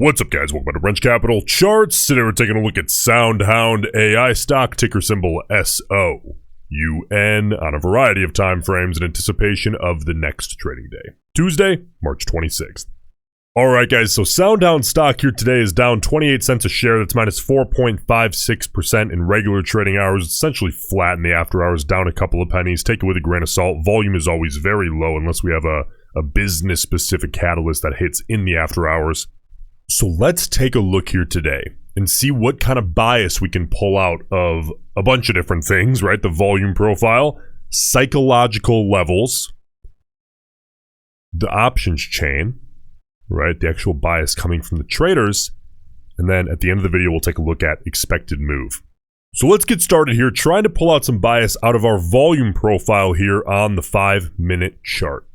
What's up, guys? Welcome to Roensch Capital Charts. Today we're taking a look at SoundHound AI stock, ticker symbol SOUN, on a variety of time frames in anticipation of the next trading day, Tuesday, March 26th. Alright guys, so SoundHound stock here today is down 28 cents a share. That's minus 4.56% in regular trading hours. It's essentially flat in the after hours, down a couple of pennies. Take it with a grain of salt. Volume is always very low unless we have a business-specific catalyst that hits in the after hours. So let's take a look here today and see what kind of bias we can pull out of a bunch of different things, right? The volume profile, psychological levels, the options chain, right? The actual bias coming from the traders. And then at the end of the video, we'll take a look at expected move. So let's get started here, trying to pull out some bias out of our volume profile here on the 5-minute chart.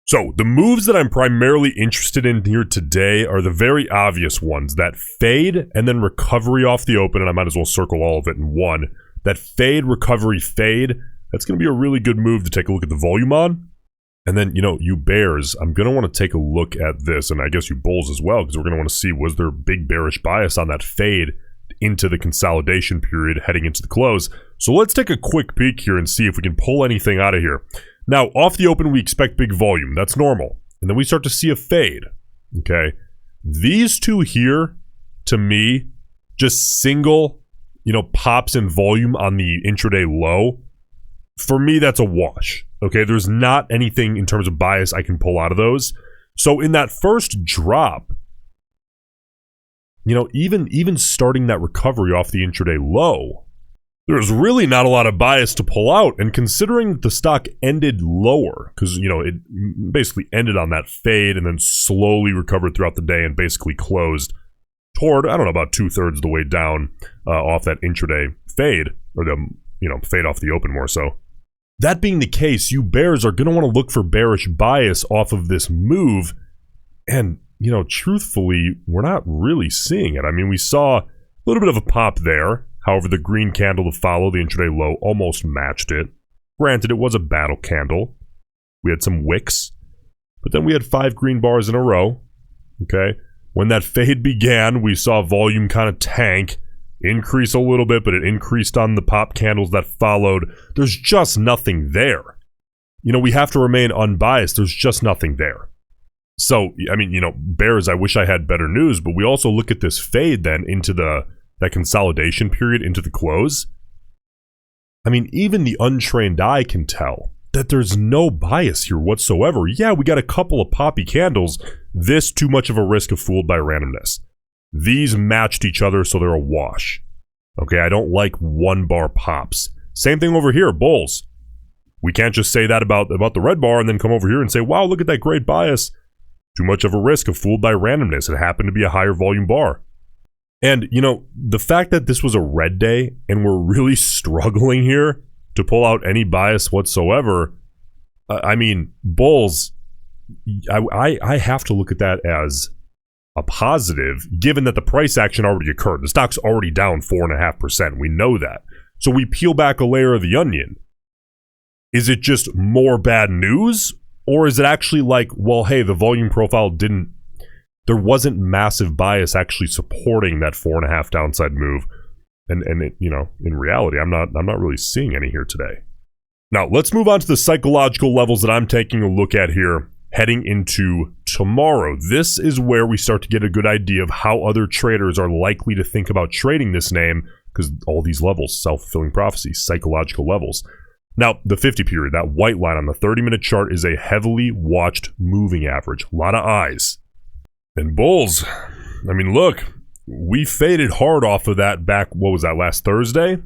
So the moves that I'm primarily interested in here today are the very obvious ones, that fade and then recovery off the open, and I might as well circle all of it in one. That fade, recovery, fade, that's going to be a really good move to take a look at the volume on. And then, you bears, I'm going to want to take a look at this, and I guess you bulls as well, because we're going to want to see, was there big bearish bias on that fade into the consolidation period heading into the close? So let's take a quick peek here and see if we can pull anything out of here. Now, off the open, we expect big volume. That's normal. And then we start to see a fade, okay? These two here, to me, just single, pops in volume on the intraday low. For me, that's a wash, okay? There's not anything in terms of bias I can pull out of those. So in that first drop, even starting that recovery off the intraday low, there's really not a lot of bias to pull out, and considering the stock ended lower, because, it basically ended on that fade and then slowly recovered throughout the day and basically closed toward, I don't know, about 2/3 of the way down off that intraday fade, or the, fade off the open more so. That being the case, you bears are going to want to look for bearish bias off of this move, and, truthfully, we're not really seeing it. I mean, we saw a little bit of a pop there. However, the green candle to follow the intraday low almost matched it. Granted, it was a battle candle. We had some wicks, but then we had 5 green bars in a row. Okay, when that fade began, we saw volume kind of tank, increase a little bit, but it increased on the pop candles that followed. There's just nothing there. We have to remain unbiased. There's just nothing there. So, I mean, bears, I wish I had better news, but we also look at this fade then into that consolidation period into the close. I mean, even the untrained eye can tell that there's no bias here whatsoever. Yeah, we got a couple of poppy candles. This too much of a risk of fooled by randomness. These matched each other, so they're a wash. Okay, I don't like 1-bar pops. Same thing over here, bulls. We can't just say that about the red bar and then come over here and say, wow, look at that great bias. Too much of a risk of fooled by randomness. It happened to be a higher volume bar. And, the fact that this was a red day and we're really struggling here to pull out any bias whatsoever, I mean, bulls, I have to look at that as a positive, given that the price action already occurred. The stock's already down 4.5%. We know that. So we peel back a layer of the onion. Is it just more bad news? Or is it actually like, well, hey, the volume profile there wasn't massive bias actually supporting that 4.5 downside move, and it, in reality, I'm not really seeing any here today. Now let's move on to the psychological levels that I'm taking a look at here heading into tomorrow. This is where we start to get a good idea of how other traders are likely to think about trading this name, because all these levels, self-fulfilling prophecy, psychological levels. Now, the 50 period, that white line on the 30-minute chart, is a heavily watched moving average. A lot of eyes. And bulls, I mean, look, we faded hard off of that back, what was that, last Thursday? And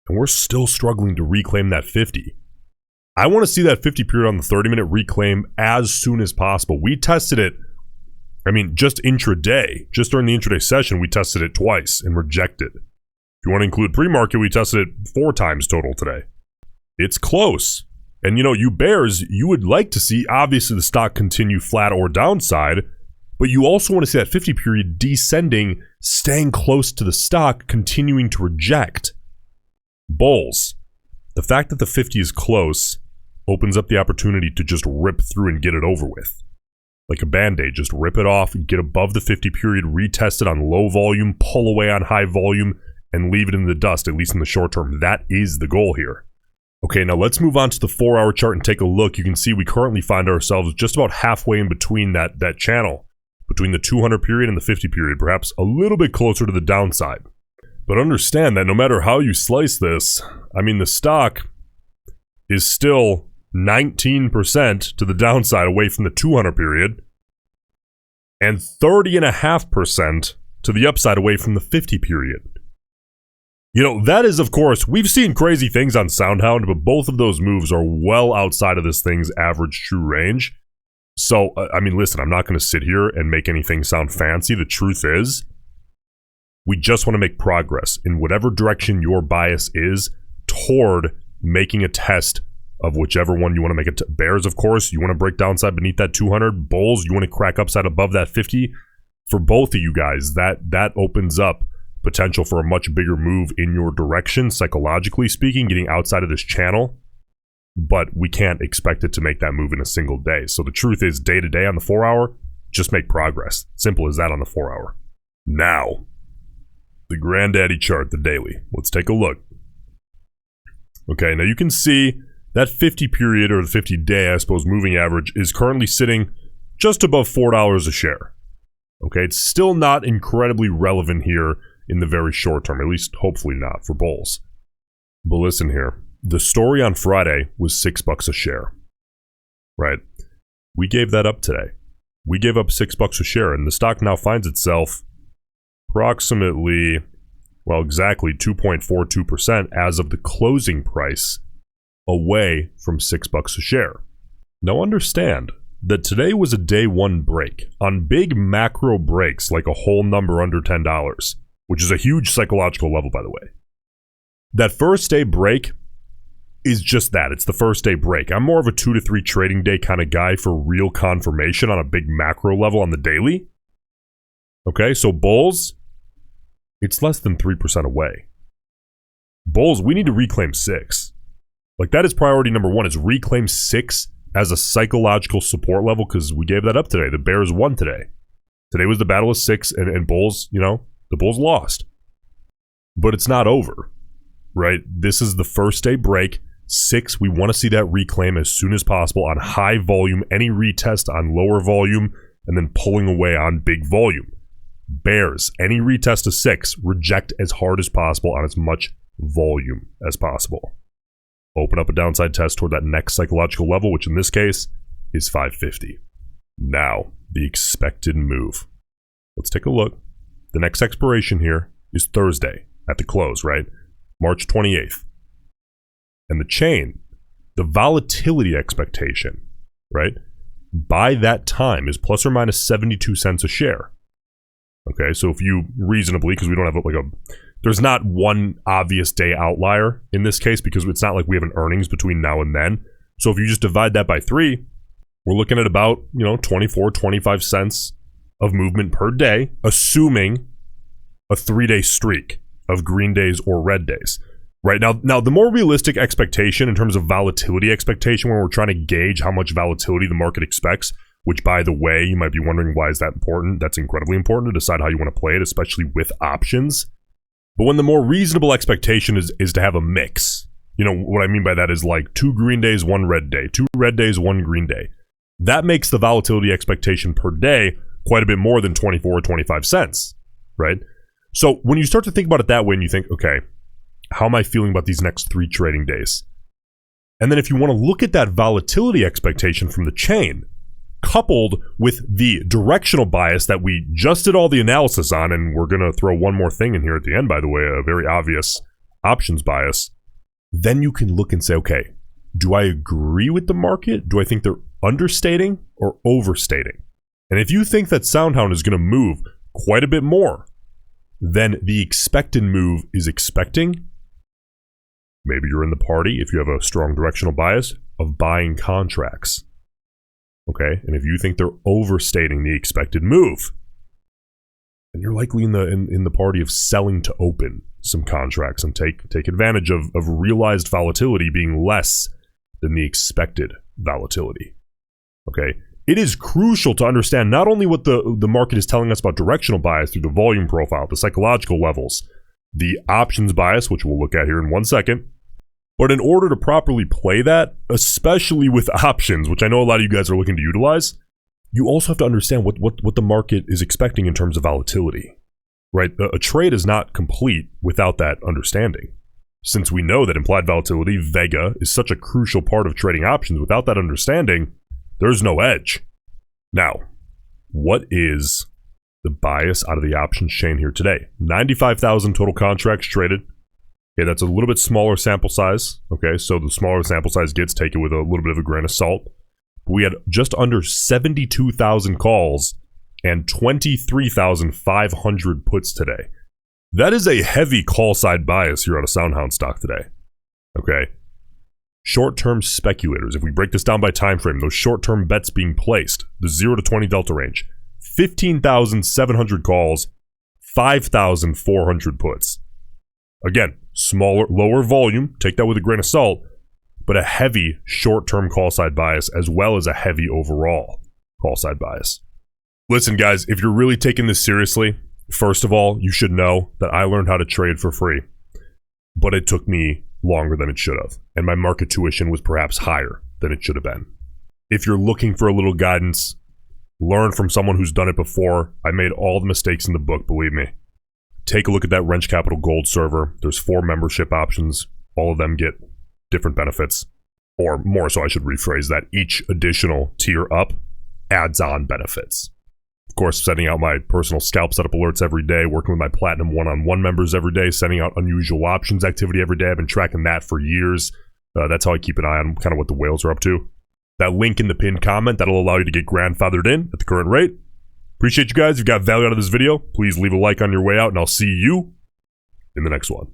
we're still struggling to reclaim that 50. I want to see that 50 period on the 30-minute reclaim as soon as possible. We tested it, just intraday. Just during the intraday session, we tested it twice and rejected. If you want to include pre-market, we tested it 4 times total today. It's close. And, you bears, you would like to see, obviously, the stock continue flat or downside, but you also want to see that 50 period descending, staying close to the stock, continuing to reject. Bulls, the fact that the 50 is close opens up the opportunity to just rip through and get it over with. like a band-aid. Just rip it off, get above the 50 period, retest it on low volume, pull away on high volume, and leave it in the dust, at least in the short term. That is the goal here. Okay, now let's move on to the 4-hour chart and take a look. You can see we currently find ourselves just about halfway in between that channel, between the 200 period and the 50 period, perhaps a little bit closer to the downside. But understand that no matter how you slice this, I mean, the stock is still 19% to the downside away from the 200 period and 30.5% to the upside away from the 50 period. You know, that is, of course, we've seen crazy things on SoundHound, but both of those moves are well outside of this thing's average true range. So, I mean, listen, I'm not going to sit here and make anything sound fancy. The truth is, we just want to make progress in whatever direction your bias is toward making a test of whichever one you want to make it. Bears, of course, you want to break downside beneath that 200. Bulls, you want to crack upside above that 50. For both of you guys, that opens up potential for a much bigger move in your direction, psychologically speaking, getting outside of this channel. But we can't expect it to make that move in a single day. So the truth is, day to day on the 4-hour, just make progress. Simple as that on the 4-hour. Now, the granddaddy chart, the daily. Let's take a look. Okay, now you can see that 50 period, or the 50 day, I suppose, moving average is currently sitting just above $4 a share. Okay, it's still not incredibly relevant here in the very short term, at least hopefully not for bulls. But listen here, the story on Friday was $6 a share, right? We gave that up today. We gave up $6 a share, and the stock now finds itself approximately, well, exactly 2.42% as of the closing price, away from $6 a share. Now understand that today was a day one break on big macro breaks, like a whole number under $10, which is a huge psychological level, by the way. That first day break is just that. It's the first day break. I'm more of a 2 to 3 trading day kind of guy for real confirmation on a big macro level on the daily. Okay, so bulls, it's less than 3% away. Bulls, we need to reclaim 6. Like, that is priority number one, is reclaim 6 as a psychological support level, because we gave that up today. The Bears won today. Today was the battle of 6, and bulls, you know, the bulls lost. But it's not over, right? This is the first day break. 6, we want to see that reclaim as soon as possible on high volume, any retest on lower volume, and then pulling away on big volume. Bears, any retest of 6, reject as hard as possible on as much volume as possible. Open up a downside test toward that next psychological level, which in this case is 550. Now, the expected move. Let's take a look. The next expiration here is Thursday at the close, right? March 28th. And the chain, the volatility expectation, right? By that time is plus or minus 72 cents a share. Okay, so if you reasonably, because we don't have there's not one obvious day outlier in this case, because it's not like we have an earnings between now and then. So if you just divide that by 3, we're looking at about, 24, 25 cents of movement per day, assuming a 3-day streak of green days or red days. Right now, the more realistic expectation in terms of volatility expectation, when we're trying to gauge how much volatility the market expects, which, by the way, you might be wondering, why is that important? That's incredibly important to decide how you want to play it, especially with options. But when the more reasonable expectation is to have a mix, what I mean by that is like 2 green days, 1 red day, 2 red days, 1 green day. That makes the volatility expectation per day quite a bit more than 24 or 25 cents, right? So when you start to think about it that way and you think, okay, how am I feeling about these next 3 trading days? And then if you want to look at that volatility expectation from the chain, coupled with the directional bias that we just did all the analysis on, and we're going to throw one more thing in here at the end, by the way, a very obvious options bias, then you can look and say, okay, do I agree with the market? Do I think they're understating or overstating? And if you think that SoundHound is going to move quite a bit more than the expected move is expecting, maybe you're in the party, if you have a strong directional bias, of buying contracts. Okay, and if you think they're overstating the expected move, then you're likely in the party of selling to open some contracts and take advantage of realized volatility being less than the expected volatility. Okay, it is crucial to understand not only what the market is telling us about directional bias through the volume profile, the psychological levels, the options bias, which we'll look at here in 1 second, but in order to properly play that, especially with options, which I know a lot of you guys are looking to utilize, you also have to understand what the market is expecting in terms of volatility, right? A trade is not complete without that understanding. Since we know that implied volatility, Vega, is such a crucial part of trading options, without that understanding, there's no edge. Now, what is the bias out of the options chain here today? 95,000 total contracts traded. Okay, that's a little bit smaller sample size. Okay, so the smaller the sample size gets, take it with a little bit of a grain of salt. We had just under 72,000 calls and 23,500 puts today. That is a heavy call side bias here out of SoundHound stock today. Okay. Short-term speculators, if we break this down by time frame, those short-term bets being placed, the 0 to 20 delta range, 15,700 calls, 5,400 puts. Again, smaller, lower volume, take that with a grain of salt, but a heavy short-term call side bias as well as a heavy overall call side bias. Listen, guys, if you're really taking this seriously, first of all, you should know that I learned how to trade for free, but it took me longer than it should have, and my market tuition was perhaps higher than it should have been. If you're looking for a little guidance, learn from someone who's done it before. I made all the mistakes in the book, believe me. Take a look at that Roensch Capital Gold server. There's 4 membership options. All of them get different benefits, or more so I should rephrase that. Each additional tier up adds on benefits. Of course, sending out my personal scalp setup alerts every day, working with my Platinum one-on-one members every day, sending out unusual options activity every day. I've been tracking that for years. That's how I keep an eye on kind of what the whales are up to. That link in the pinned comment, that'll allow you to get grandfathered in at the current rate. Appreciate you guys. If you got value out of this video, please leave a like on your way out, and I'll see you in the next one.